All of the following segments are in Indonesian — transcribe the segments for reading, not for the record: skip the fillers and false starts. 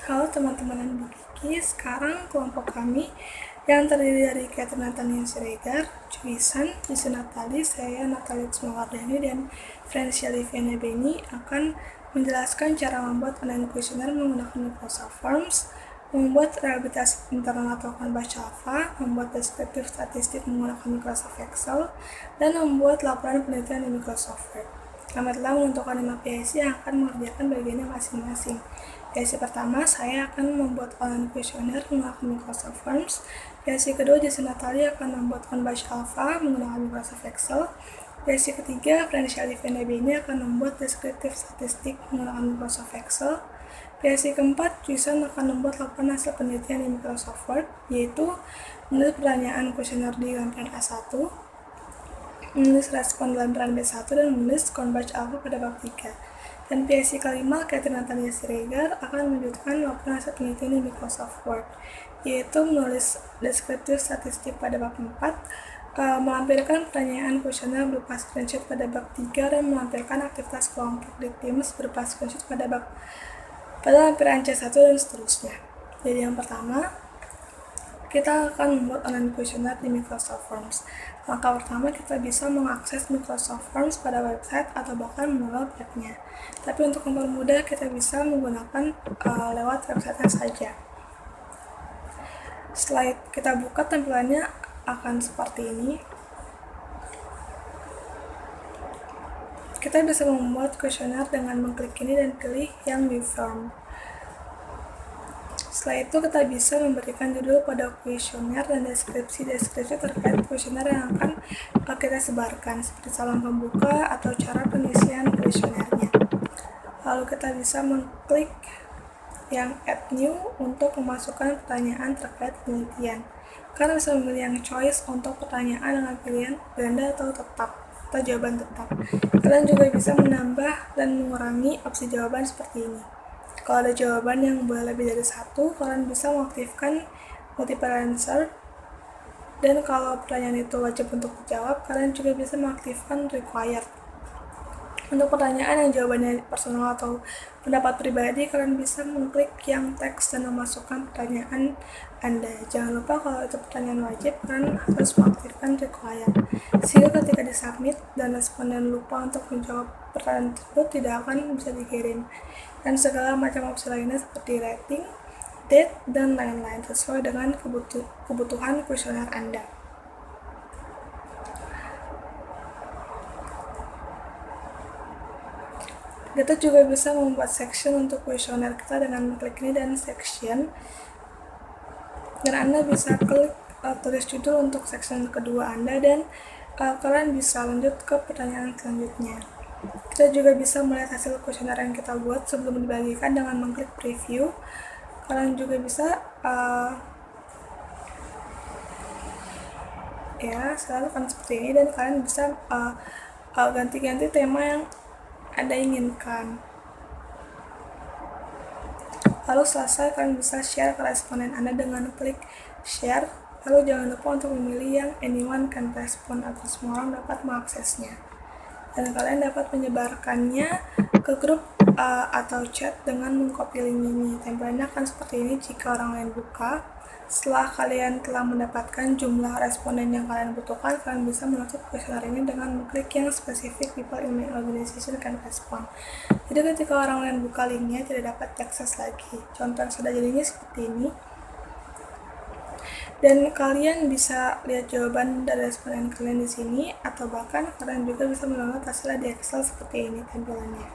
Halo teman-teman dan Bu Kiki, sekarang kelompok kami yang terdiri dari Catherine Natania Siregar, Juisan, Jesse Natali, saya Natalia Ismawardani, dan Francia Liviana Beni akan menjelaskan cara membuat online questionnaire menggunakan Microsoft Forms, membuat rehabilitasi internal atau Canvas Java, membuat deskriptif statistik menggunakan Microsoft Excel, dan membuat laporan penelitian di Microsoft Word. Kami telah menentukan 5 PIC yang akan mengerjakan bagiannya masing-masing. PIC pertama, saya akan membuat online questionnaire menggunakan Microsoft Forms. PIC kedua, Jesse Natalia akan membuat Canvas Alpha menggunakan Microsoft Excel. PIC ketiga, Francia Liviana Beni akan membuat deskriptif statistik menggunakan Microsoft Excel. PIC keempat, Juisan akan membuat laporan hasil penelitian di Microsoft Word, yaitu menulis pertanyaan kuesioner di lampiran A1, menulis respon dalam lampiran B1, dan menulis Canvas Alpha pada bab 3. Dan PIC kelima, Catherine Natania Siregar akan melanjutkan laporan hasil penelitian di Microsoft Word, yaitu menulis deskriptif statistik pada bab 4, melampirkan pertanyaan kuesioner berupa screenshot pada bab 3, dan melampirkan aktivitas kelompok di Teams berupa screenshot pada lampiran C1 dan seterusnya. Jadi yang pertama, kita akan membuat online questionnaire di Microsoft Forms. Langkah pertama, kita bisa mengakses Microsoft Forms pada website atau bahkan melalui webnya. Tapi untuk mempermudah, kita bisa menggunakan lewat website saja. Setelah kita buka, tampilannya akan seperti ini. Kita bisa membuat questionnaire dengan mengklik ini dan pilih yang New Form. Setelah itu, kita bisa memberikan judul pada kuesioner dan deskripsi terkait kuesioner yang akan kita sebarkan, seperti salam pembuka atau cara pengisian kuesionernya. Lalu kita bisa mengklik yang Add New untuk memasukkan pertanyaan terkait penelitian. Kalian bisa memilih yang choice untuk pertanyaan dengan pilihan ganda atau tetap, atau jawaban tetap. Kalian juga bisa menambah dan mengurangi opsi jawaban seperti ini. Kalau ada jawaban yang boleh lebih dari satu, kalian bisa mengaktifkan multiple answer. Dan kalau pertanyaan itu wajib untuk dijawab, kalian juga bisa mengaktifkan required. Untuk pertanyaan yang jawabannya personal atau pendapat pribadi, kalian bisa mengklik yang teks dan memasukkan pertanyaan Anda. Jangan lupa kalau itu pertanyaan wajib, kalian harus mengaktifkan required. Sehingga ketika disubmit dan responden lupa untuk menjawab pertanyaan tersebut, tidak akan bisa dikirim. Dan segala macam opsi lainnya seperti rating, date, dan lain-lain sesuai dengan kebutuhan kuesioner Anda. Kita juga bisa membuat section untuk kuesioner kita dengan klik ini dan section. Dan Anda bisa klik tulis judul untuk section kedua Anda, dan kalian bisa lanjut ke pertanyaan selanjutnya. Kita juga bisa melihat hasil kuesioner yang kita buat sebelum dibagikan dengan mengklik preview. Kalian juga bisa selalu kan seperti ini, dan kalian bisa ganti-ganti tema yang Anda inginkan. Lalu selesai, kalian bisa share ke responden Anda dengan klik share. Lalu jangan lupa untuk memilih yang anyone can respond agar semua orang dapat mengaksesnya. Dan kalian dapat menyebarkannya ke grup atau chat dengan mengcopy link ini. Tampilannya akan seperti ini jika orang lain buka. Setelah kalian telah mendapatkan jumlah responden yang kalian butuhkan, kalian bisa menutup kuesioner ini dengan mengklik yang specific people in my organization can respond. Jadi ketika orang lain buka linknya, tidak dapat diakses lagi. Contoh yang sudah jadinya seperti ini. Dan kalian bisa lihat jawaban dari responden kalian di sini, atau bahkan kalian juga bisa mendownload hasilnya di Excel seperti ini tampilannya.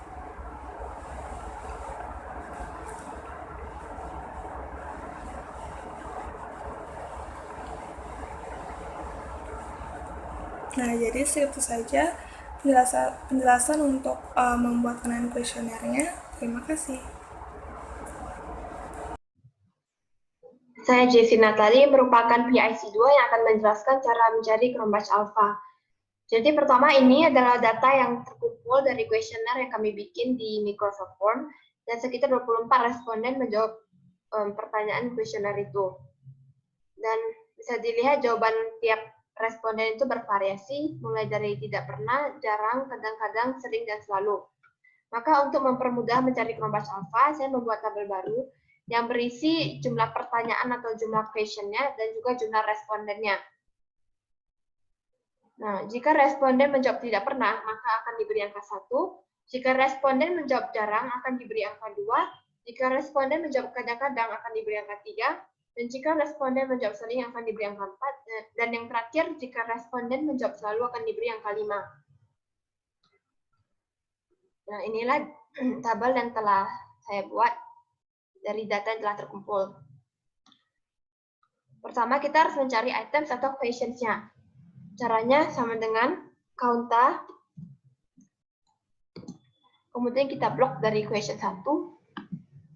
Nah, jadi itu saja penjelasan untuk membuat online kuesionernya. Terima kasih. Saya Jessie Natali, merupakan PIC 2 yang akan menjelaskan cara mencari Canvas Alpha. Jadi pertama ini adalah data yang terkumpul dari kuesioner yang kami bikin di Microsoft Form, dan sekitar 24 responden menjawab pertanyaan kuesioner itu. Dan bisa dilihat jawaban tiap responden itu bervariasi, mulai dari tidak pernah, jarang, kadang-kadang, sering, dan selalu. Maka untuk mempermudah mencari Canvas Alpha, saya membuat tabel baru yang berisi jumlah pertanyaan atau jumlah questionnya dan juga jumlah respondennya. Nah, jika responden menjawab tidak pernah, maka akan diberi angka 1. Jika responden menjawab jarang, akan diberi angka 2. Jika responden menjawab kadang-kadang, akan diberi angka 3. Dan jika responden menjawab sering, akan diberi angka 4. Dan yang terakhir, jika responden menjawab selalu, akan diberi angka 5. Nah, inilah tabel yang telah saya buat dari data yang telah terkumpul. Pertama, kita harus mencari items atau questions-nya. Caranya sama dengan counta, kemudian kita blok dari question 1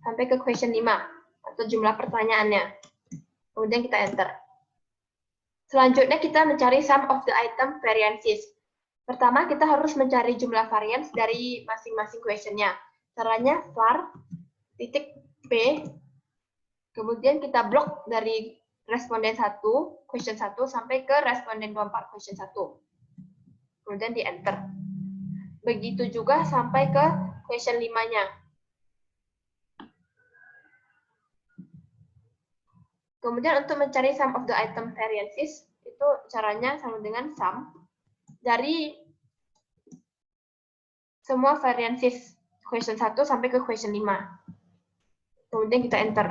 sampai ke question 5, atau jumlah pertanyaannya. Kemudian kita enter. Selanjutnya kita mencari sum of the item variances. Pertama, kita harus mencari jumlah variance dari masing-masing questionnya. Caranya var titik p, kemudian kita blok dari responden 1, question 1, sampai ke responden 24, question 1. Kemudian di enter. Begitu juga sampai ke question 5-nya. Kemudian untuk mencari sum of the item variances, itu caranya sama dengan sum dari semua variances question 1 sampai ke question 5. Kemudian kita enter.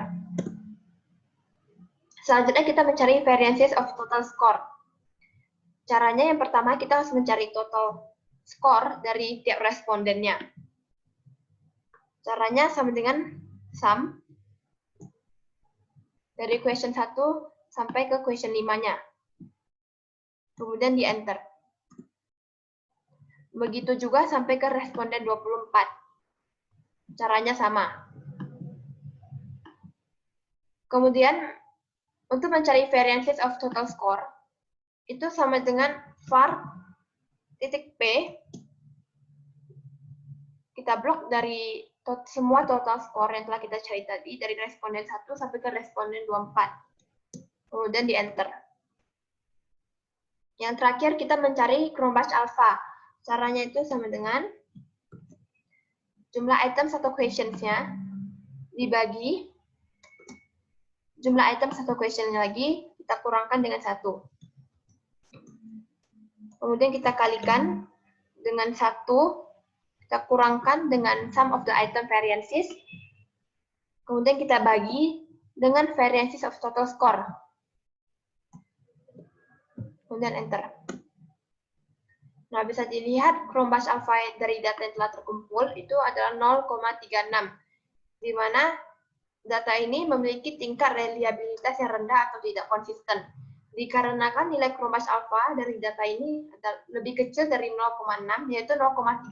Selanjutnya kita mencari variances of total score. Caranya yang pertama kita harus mencari total score dari tiap respondennya. Caranya sama dengan sum dari question 1 sampai ke question 5-nya. Kemudian di enter. Begitu juga sampai ke responden 24. Caranya sama. Kemudian untuk mencari variances of total score, itu sama dengan var titik p, kita blok dari semua total score yang telah kita cari tadi, dari responden 1 sampai ke responden 24. Kemudian di enter. Yang terakhir kita mencari Chromebase alpha. Caranya itu sama dengan jumlah items atau questions-nya dibagi jumlah items atau question-nya lagi, kita kurangkan dengan 1. Kemudian kita kalikan dengan 1, kita kurangkan dengan sum of the item variances, kemudian kita bagi dengan variances of total score. Kemudian enter. Nah, bisa dilihat Chromebase alpha dari data yang telah terkumpul itu adalah 0,36, di mana data ini memiliki tingkat reliabilitas yang rendah atau tidak konsisten. Dikarenakan nilai Chromebase alpha dari data ini lebih kecil dari 0,6, yaitu 0,36.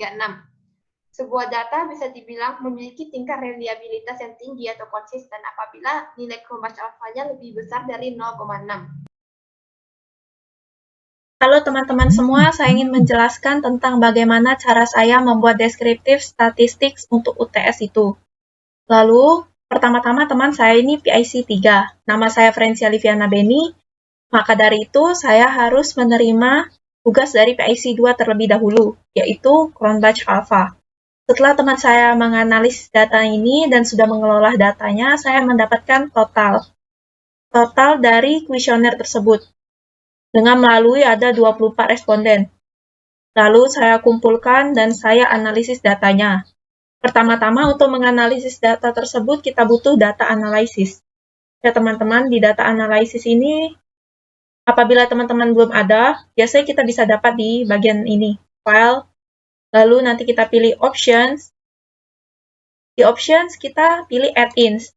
Sebuah data bisa dibilang memiliki tingkat reliabilitas yang tinggi atau konsisten apabila nilai Chromebase alpha-nya lebih besar dari 0,6. Halo teman-teman semua, saya ingin menjelaskan tentang bagaimana cara saya membuat deskriptif statistik untuk UTS itu. Lalu, pertama-tama teman saya ini PIC 3, nama saya Francia Liviana Beni, maka dari itu saya harus menerima tugas dari PIC 2 terlebih dahulu, yaitu Cronbach Alpha. Setelah teman saya menganalisis data ini dan sudah mengelola datanya, saya mendapatkan total dari kuesioner tersebut, dengan melalui ada 24 responden. Lalu saya kumpulkan dan saya analisis datanya. Pertama-tama untuk menganalisis data tersebut kita butuh data analisis. Ya teman-teman, di data analisis ini, apabila teman-teman belum ada, biasanya kita bisa dapat di bagian ini, file, lalu nanti kita pilih options. Di options kita pilih add-ins.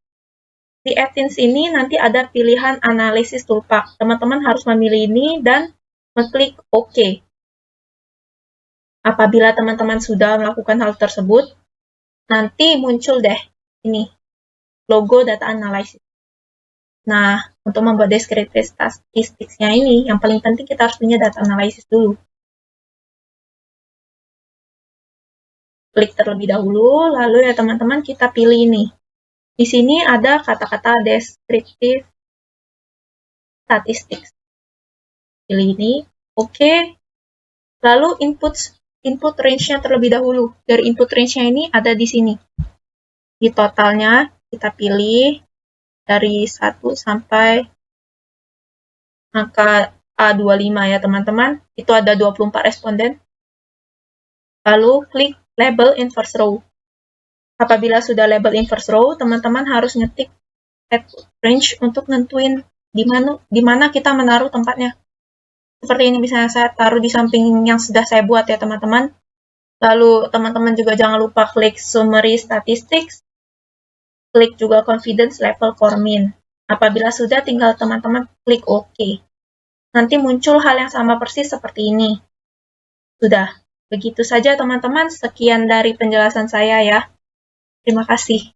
Di add-ins ini nanti ada pilihan analisis toolpath. Teman-teman harus memilih ini dan mengklik OK. Apabila teman-teman sudah melakukan hal tersebut, nanti muncul deh ini, logo data analysis. Nah, untuk membuat deskriptif statistiknya ini, yang paling penting kita harus punya data analysis dulu. Klik terlebih dahulu, lalu ya teman-teman kita pilih ini. Di sini ada kata-kata deskriptif statistik. Pilih ini, oke. Lalu input range-nya terlebih dahulu. Dari input range-nya ini ada di sini. Di totalnya kita pilih dari 1 sampai angka A25 ya teman-teman. Itu ada 24 responden. Lalu klik label in first row. Apabila sudah label in first row, teman-teman harus ngetik add range untuk nentuin di mana kita menaruh tempatnya. Seperti ini misalnya saya taruh di samping yang sudah saya buat ya teman-teman. Lalu teman-teman juga jangan lupa klik summary statistics. Klik juga confidence level for min. Apabila sudah, tinggal teman-teman klik OK. Nanti muncul hal yang sama persis seperti ini. Sudah. Begitu saja teman-teman, sekian dari penjelasan saya ya. Terima kasih.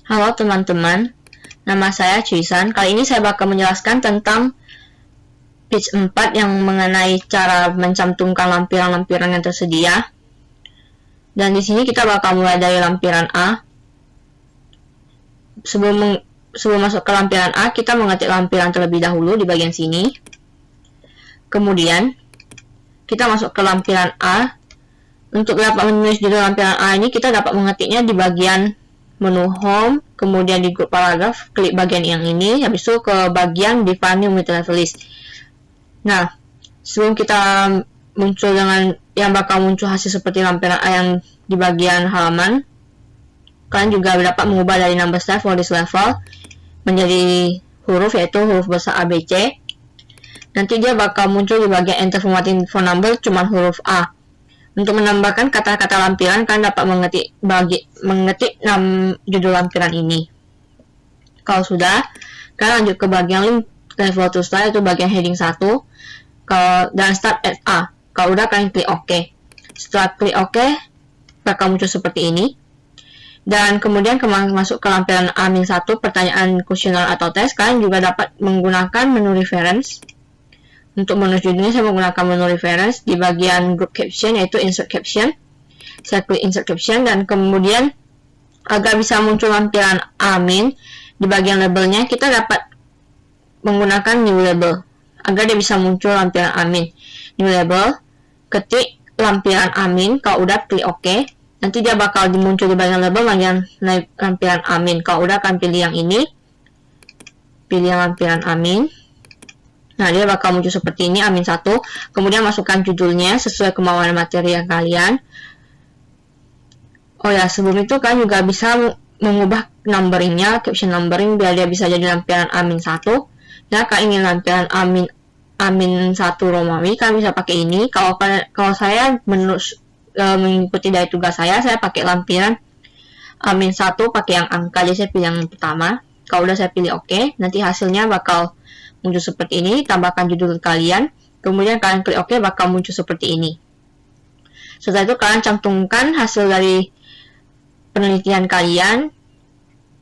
Halo teman-teman, nama saya Cuisan. Kali ini saya bakal menjelaskan tentang page 4 yang mengenai cara mencantumkan lampiran-lampiran yang tersedia. Dan di sini kita bakal mulai dari lampiran A. Sebelum masuk ke lampiran A, kita mengetik lampiran terlebih dahulu di bagian sini. Kemudian, kita masuk ke lampiran A. Untuk dapat menulis judul lampiran A ini, kita dapat mengetiknya di bagian menu Home, kemudian di grup paragraf, klik bagian yang ini, habis itu ke bagian Define New Mid-Level List. Nah, sebelum kita muncul dengan yang bakal muncul hasil seperti lampiran A yang di bagian halaman, kalian juga dapat mengubah dari number style for this level menjadi huruf, yaitu huruf besar ABC. Nanti dia bakal muncul di bagian enter formatting for number cuma huruf A. Untuk menambahkan kata-kata lampiran, kalian dapat mengetik judul lampiran ini. Kalau sudah, kalian lanjut ke bagian link level to style, itu bagian heading 1, dan start at A. Kalau udah, kalian klik OK. Setelah klik OK, bakal muncul seperti ini. Dan kemudian masuk ke lampiran A-1, pertanyaan kuesioner atau tes, kalian juga dapat menggunakan menu reference. Untuk menulis judulnya, saya menggunakan menu reference di bagian group caption, yaitu insert caption. Saya klik insert caption, dan kemudian agar bisa muncul lampiran A-, di bagian labelnya, kita dapat menggunakan new label. Agar dia bisa muncul lampiran A-. New label, ketik lampiran A-, kalau udah klik OK. Nanti dia bakal muncul di bagian label bagian lampiran A-. Kalau udah, akan pilih yang ini. Pilih yang lampiran A-. Nah, dia bakal muncul seperti ini, A-1. Kemudian masukkan judulnya sesuai kemauan materi yang kalian. Oh ya, sebelum itu kalian juga bisa mengubah numberingnya, caption numbering, biar dia bisa jadi lampiran A-1. Dan kalian ingin lampiran A-1 Romawi, kalian bisa pakai ini. Kalau saya mengikuti dari tugas saya pakai lampiran A-1 pakai yang angka, jadi saya pilih yang pertama. Kalau udah, saya pilih OK. Nanti hasilnya bakal muncul seperti ini, tambahkan judul kalian, kemudian kalian klik OK, bakal muncul seperti ini. Setelah itu kalian cantumkan hasil dari penelitian kalian,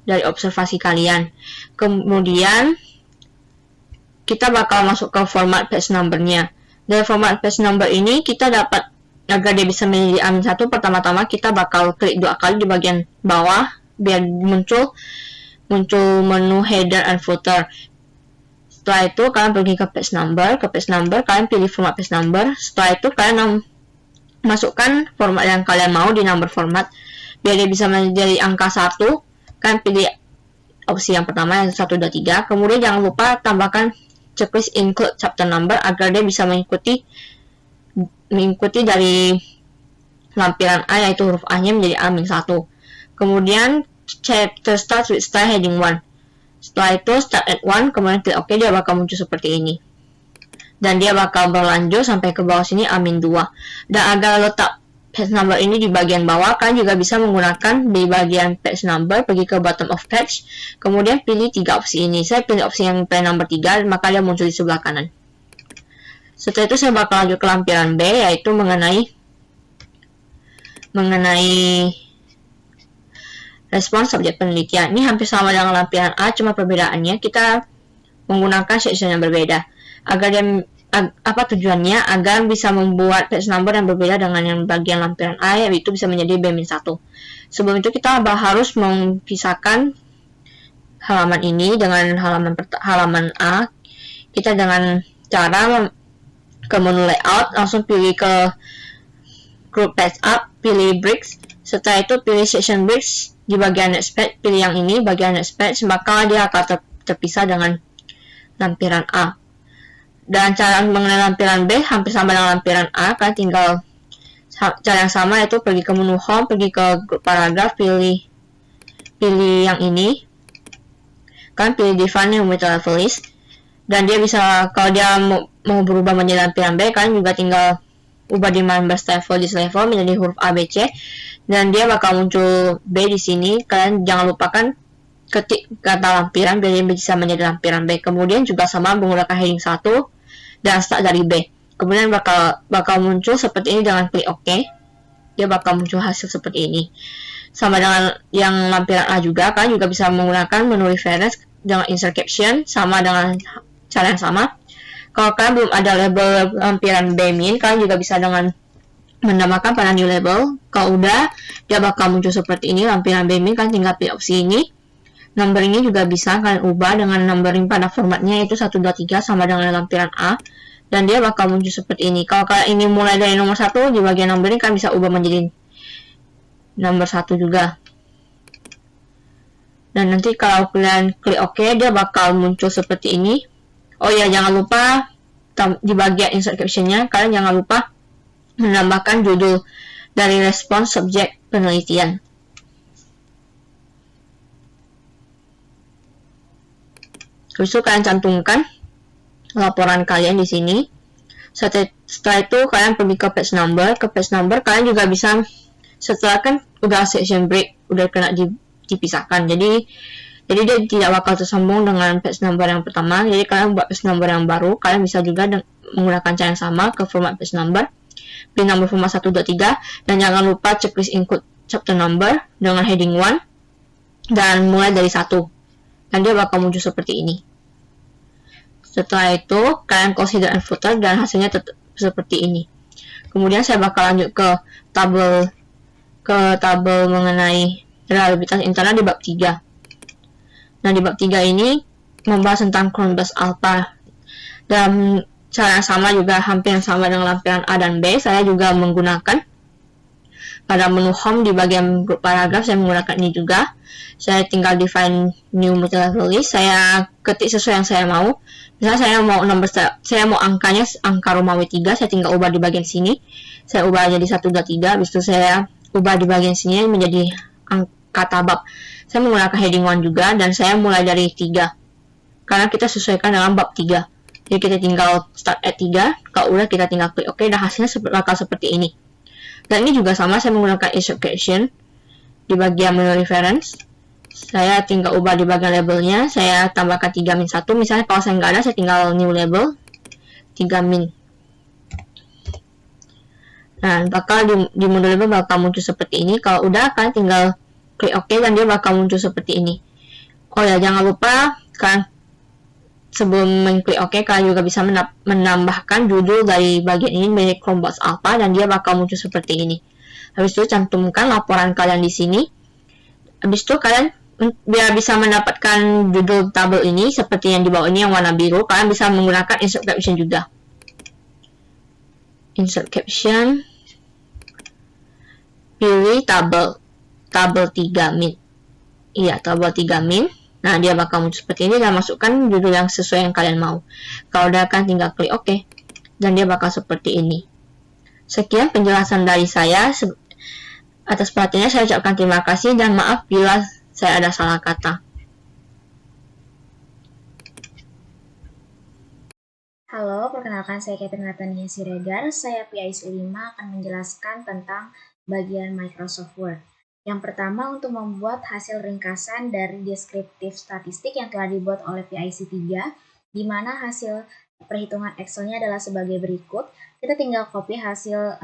dari observasi kalian. Kemudian kita bakal masuk ke format page number-nya. Dari format page number ini kita dapat, agar dia bisa menjadi A-1, pertama-tama kita bakal klik 2 kali di bagian bawah biar muncul menu header and footer. Setelah itu kalian pergi ke page number, kalian pilih format page number. Setelah itu kalian masukkan format yang kalian mau di number format biar dia bisa menjadi angka 1. Kalian pilih opsi yang pertama, yang 1, 2, 3. Kemudian jangan lupa tambahkan checklist include chapter number agar dia bisa mengikuti dari lampiran A, yaitu huruf A-nya menjadi A-1. Kemudian chapter starts with style heading 1. Setelah itu start at 1, kemudian klik OK, dia bakal muncul seperti ini. Dan dia bakal berlanjut sampai ke bawah sini A-2. Dan agar letak page number ini di bagian bawah, kalian juga bisa menggunakan di bagian page number, pergi ke bottom of page, kemudian pilih 3 opsi ini. Saya pilih opsi yang page number 3, maka dia muncul di sebelah kanan. Setelah itu saya bakal lanjut ke lampiran B, yaitu mengenai respons subjek penelitian. Ini hampir sama dengan lampiran A, cuma perbedaannya kita menggunakan section yang berbeda. Tujuannya? Agar bisa membuat page number yang berbeda dengan yang bagian lampiran A, yaitu bisa menjadi B-1. Sebelum itu kita harus memisahkan halaman ini dengan halaman A. Kita dengan cara ke menu layout, langsung pilih ke group page up, pilih bricks. Setelah itu pilih section breaks di bagian next page, pilih yang ini bagian next page, maka dia akan terpisah dengan lampiran A. Dan cara mengenai lampiran B hampir sama dengan lampiran A, kan tinggal cara yang sama, yaitu pergi ke menu home, pergi ke grup paragraf, pilih yang ini, kan pilih define new meta level list, dan dia bisa, kalau dia mau berubah menjadi lampiran B, kan juga tinggal ubah di members level di level menjadi huruf A, B, C, dan dia bakal muncul B di sini. Kalian jangan lupakan ketik kata lampiran biar dia bisa menjadi lampiran B. Kemudian juga sama menggunakan heading 1 dan start dari B. Kemudian bakal muncul seperti ini dengan klik OK. Dia bakal muncul hasil seperti ini. Sama dengan yang lampiran A juga, kalian juga bisa menggunakan menu reference dengan insert caption, sama dengan cara yang sama. Kalau kalian belum ada label lampiran B min, kalian juga bisa dengan menambahkan pada new label. Kalau udah, dia bakal muncul seperti ini lampiran B min, kan tinggal pilih opsi ini. Numberingnya juga bisa kalian ubah dengan numbering pada formatnya, yaitu 1, 2, 3 sama dengan lampiran A, dan dia bakal muncul seperti ini. Kalau kalian ingin mulai dari nomor 1, di bagian numbering kalian bisa ubah menjadi nomor 1 juga. Dan nanti kalau kalian klik OK, dia bakal muncul seperti ini. Oh ya, jangan lupa di bagian insert captionnya, kalian jangan lupa menambahkan judul dari respons subjek penelitian. Terus itu kalian cantumkan laporan kalian di sini. Setelah itu kalian pergi ke page number. Ke page number kalian juga bisa, setelah kan udah section break, udah kena dipisahkan. Jadi dia tidak bakal tersambung dengan page number yang pertama. Jadi kalian buat page number yang baru. Kalian bisa juga menggunakan cara yang sama ke format page number. Pilih number format 1, 2, 3. Dan jangan lupa checklist include chapter number dengan heading 1. Dan mulai dari 1. Dan dia bakal muncul seperti ini. Setelah itu, kalian consider and footer dan hasilnya tetap seperti ini. Kemudian saya bakal lanjut ke tabel mengenai reliabilitas internal di bab 3. Nah, di bab 3 ini membahas tentang Cronbach's alpha. Dan cara yang sama juga hampir yang sama dengan lampiran A dan B. Saya juga menggunakan pada menu home di bagian grup paragraf, saya menggunakan ini juga. Saya tinggal define new meta level list. Saya ketik sesuai yang saya mau. Misalnya saya mau angkanya angka Romawi 3, saya tinggal ubah di bagian sini. Saya ubah jadi 1, 2, 3. Habis itu saya ubah di bagian sini menjadi kata bab. Saya menggunakan heading 1 juga, dan saya mulai dari 3. Karena kita sesuaikan dengan bab 3. Jadi kita tinggal start at 3. Kalau udah kita tinggal klik OK, dan hasilnya bakal seperti ini. Dan ini juga sama, saya menggunakan insert caption di bagian menu reference. Saya tinggal ubah di bagian labelnya, saya tambahkan 3 min 1. Misalnya kalau saya nggak ada, saya tinggal new label 3 min. Nah, bakal di menu label bakal muncul seperti ini. Kalau udah, kalian tinggal klik OK dan dia bakal muncul seperti ini. Oh ya, jangan lupa kan sebelum mengklik OK, kalian juga bisa menambahkan judul dari bagian ini menjadi Cronbach's alpha, dan dia bakal muncul seperti ini. Habis itu cantumkan laporan kalian di sini. Habis itu kalian biar bisa mendapatkan judul tabel ini seperti yang di bawah ini yang warna biru, kalian bisa menggunakan insert caption juga. Insert caption, pilih tabel 3 min. Iya, tabel 3 min. Nah, dia bakal muncul seperti ini, dan masukkan judul yang sesuai yang kalian mau. Kalau udah, kan tinggal klik OK, dan dia bakal seperti ini. Sekian penjelasan dari saya. Atas perhatiannya saya ucapkan terima kasih, dan maaf bila saya ada salah kata. Halo, perkenalkan saya Catherine Natania Siregar. Saya PIC 5 akan menjelaskan tentang bagian Microsoft Word. Yang pertama, untuk membuat hasil ringkasan dari deskriptif statistik yang telah dibuat oleh PIC 3, di mana hasil perhitungan Excel-nya adalah sebagai berikut. Kita tinggal copy hasil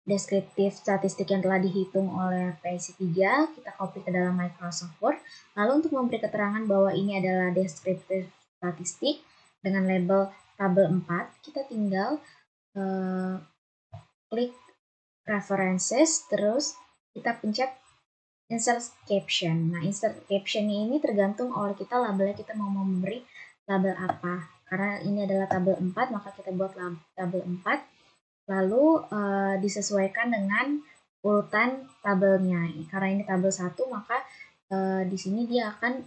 deskriptif statistik yang telah dihitung oleh PIC 3, kita copy ke dalam Microsoft Word. Lalu untuk memberi keterangan bahwa ini adalah deskriptif statistik dengan label tabel 4, kita tinggal klik references, terus kita pencet insert caption. Nah, insert caption ini tergantung oleh kita labelnya, kita mau memberi label apa. Karena ini adalah tabel 4, maka kita buat tabel 4. Lalu disesuaikan dengan urutan tabelnya. Karena ini tabel 1, maka di sini dia akan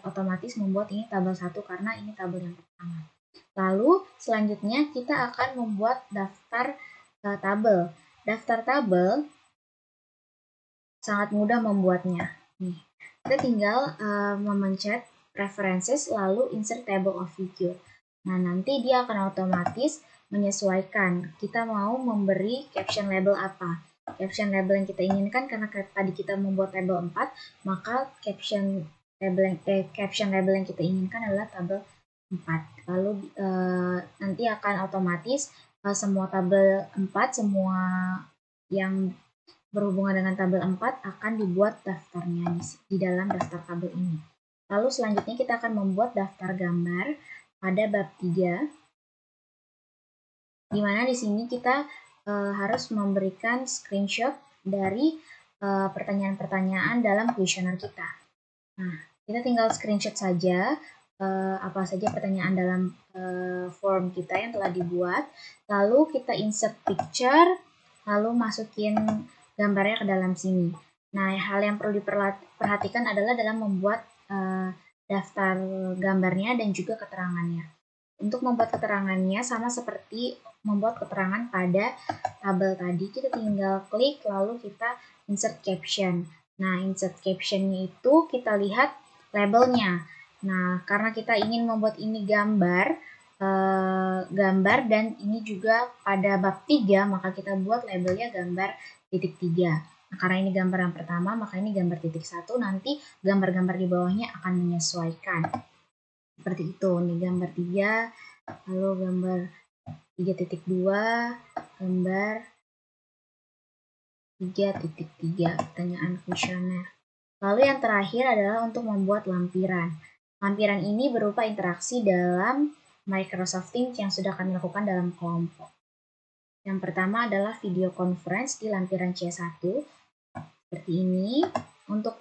otomatis membuat ini tabel 1 karena ini tabel yang pertama. Lalu selanjutnya kita akan membuat daftar tabel. Daftar tabel sangat mudah membuatnya. Nih, kita tinggal memencet preferences lalu insert table of figure. Nah, nanti dia akan otomatis menyesuaikan kita mau memberi caption label apa. Caption label yang kita inginkan karena tadi kita membuat tabel 4, maka caption label yang kita inginkan adalah tabel 4. Lalu nanti akan otomatis semua tabel 4, semua yang berhubungan dengan tabel 4 akan dibuat daftarnya di dalam daftar tabel ini. Lalu selanjutnya kita akan membuat daftar gambar pada bab 3, di mana di sini kita harus memberikan screenshot dari pertanyaan-pertanyaan dalam kuesioner kita. Nah, kita tinggal screenshot saja apa saja pertanyaan dalam form kita yang telah dibuat, lalu kita insert picture, lalu masukin gambarnya ke dalam sini. Nah, hal yang perlu diperhatikan adalah dalam membuat daftar gambarnya dan juga keterangannya. Untuk membuat keterangannya sama seperti membuat keterangan pada tabel tadi, kita tinggal klik lalu kita insert caption. Nah, insert captionnya itu kita lihat labelnya. Nah, karena kita ingin membuat ini gambar dan ini juga pada bab 3, maka kita buat labelnya gambar titik 3. Nah, karena ini gambar yang pertama, maka ini gambar titik 1, nanti gambar-gambar di bawahnya akan menyesuaikan. Seperti itu, nih gambar 3, lalu gambar 3.2, gambar 3.3, pertanyaan kuesioner. Lalu yang terakhir adalah untuk membuat lampiran. Lampiran ini berupa interaksi dalam Microsoft Teams yang sudah kami lakukan dalam kelompok. Yang pertama adalah video conference di lampiran C1, seperti ini. Untuk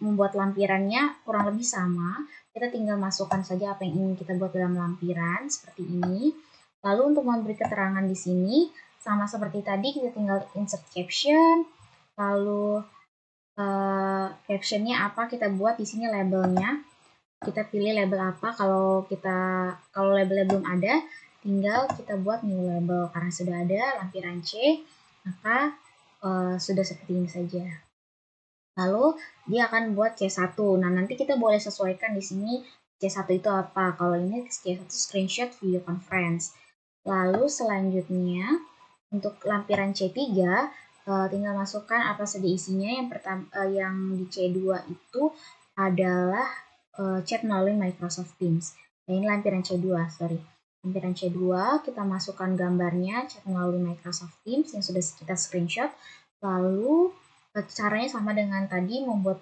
membuat lampirannya kurang lebih sama, kita tinggal masukkan saja apa yang ingin kita buat dalam lampiran, seperti ini. Lalu untuk memberi keterangan di sini, sama seperti tadi, kita tinggal insert caption, lalu captionnya apa kita buat di sini labelnya. Kita pilih label apa, kalau labelnya belum ada, tinggal kita buat new label. Karena sudah ada lampiran C, maka sudah seperti ini saja. Lalu dia akan buat C1. Nah, nanti kita boleh sesuaikan di sini C1 itu apa. Kalau ini C1 screenshot video conference. Lalu selanjutnya untuk lampiran C3 tinggal masukkan apa saja isinya. Yang pertama yang di C2 itu adalah chat melalui Microsoft Teams. Nah, ini lampiran C2, sorry. Lampiran C2 kita masukkan gambarnya chat melalui Microsoft Teams yang sudah kita screenshot. Lalu caranya sama dengan tadi, membuat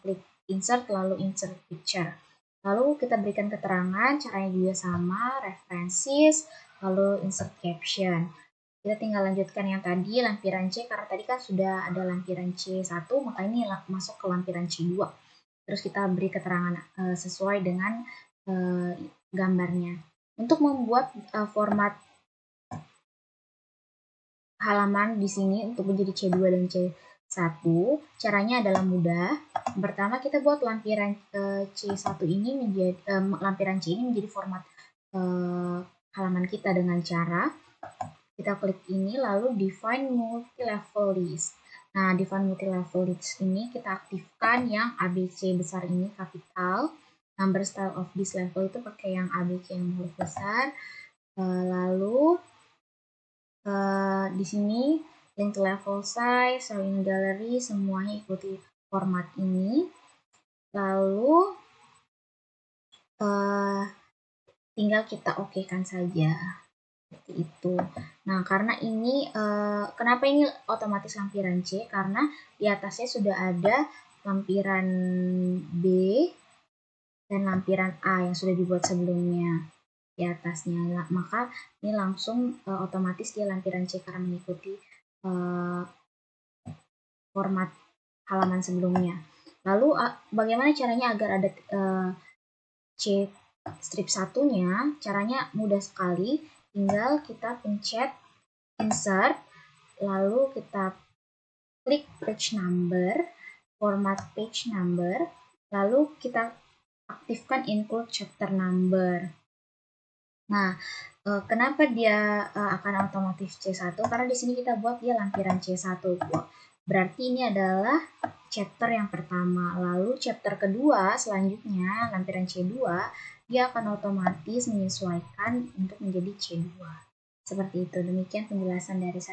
klik insert lalu insert picture. Lalu kita berikan keterangan, caranya juga sama, references, lalu insert caption. Kita tinggal lanjutkan yang tadi, lampiran C, karena tadi kan sudah ada lampiran C1, maka ini masuk ke lampiran C2. Terus kita beri keterangan sesuai dengan gambarnya. Untuk membuat format halaman di sini untuk menjadi C2 dan C1, caranya adalah mudah. Pertama, kita buat lampiran C1 ini menjadi lampiran C ini menjadi format halaman kita dengan cara kita klik ini lalu define multi-level list. Nah, define multi-level list ini kita aktifkan yang ABC besar ini kapital. Number style of this level itu pakai yang ABC yang huruf besar. Lalu di sini link to level size, show in gallery, semuanya ikuti format ini. Lalu tinggal kita okekan saja. Seperti itu. Nah, karena ini kenapa ini otomatis lampiran C? Karena di atasnya sudah ada lampiran B dan lampiran A yang sudah dibuat sebelumnya di atasnya. Maka ini langsung otomatis dia lampiran C karena mengikuti format halaman sebelumnya. Lalu bagaimana caranya agar ada C strip satunya? Caranya mudah sekali. Tinggal kita pencet insert, lalu kita klik page number, format page number, lalu kita aktifkan include chapter number. Nah, kenapa dia akan otomatis C1? Karena di sini kita buat dia lampiran C1. Berarti ini adalah chapter yang pertama. Lalu chapter kedua selanjutnya lampiran C2, dia akan otomatis menyesuaikan untuk menjadi C2. Seperti itu. Demikian penjelasan dari saya.